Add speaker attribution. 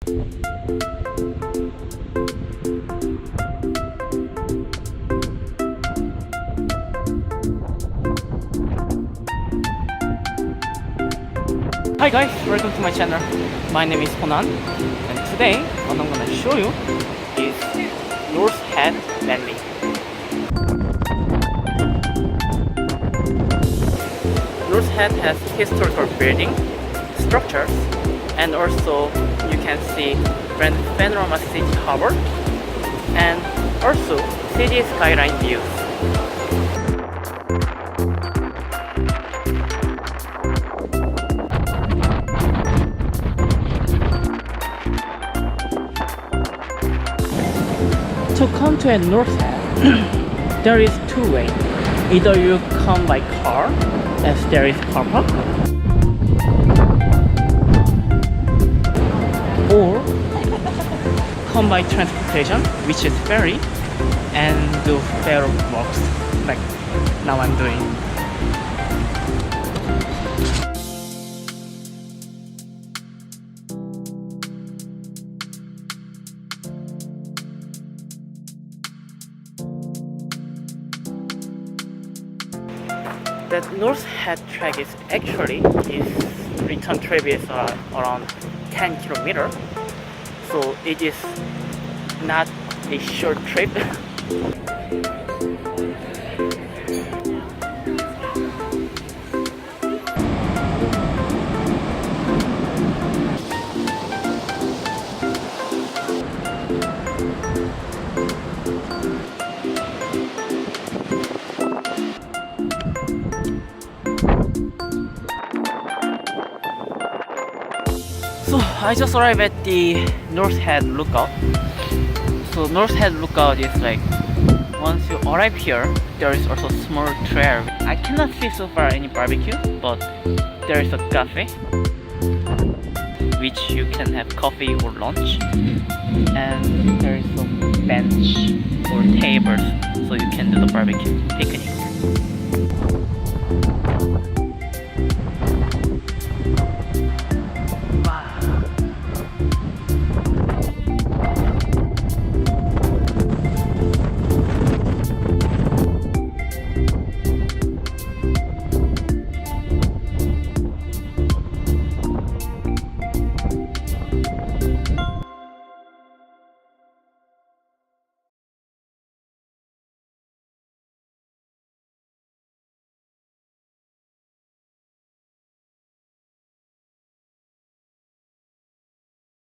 Speaker 1: Hi guys, welcome to my channel. My name is Honan, and today what I'm gonna show you is North Head Landing. North Head has historical building, structures, and also you can see Grand Panorama City Harbor and also city skyline views. To come to a North Head, there is two ways. Either you come by car, as there is car park, or come by transportation, which is ferry, and do ferry walks, like now I'm doing. That North Head track is actually return trip is around 10 kilometers, so it is not a short trip. So I just arrived at the North Head Lookout. So North Head Lookout is like, once you arrive here, there is also a small trail. I cannot see so far any barbecue, but there is a cafe which you can have coffee or lunch, and there is some bench or tables so you can do the barbecue picnic.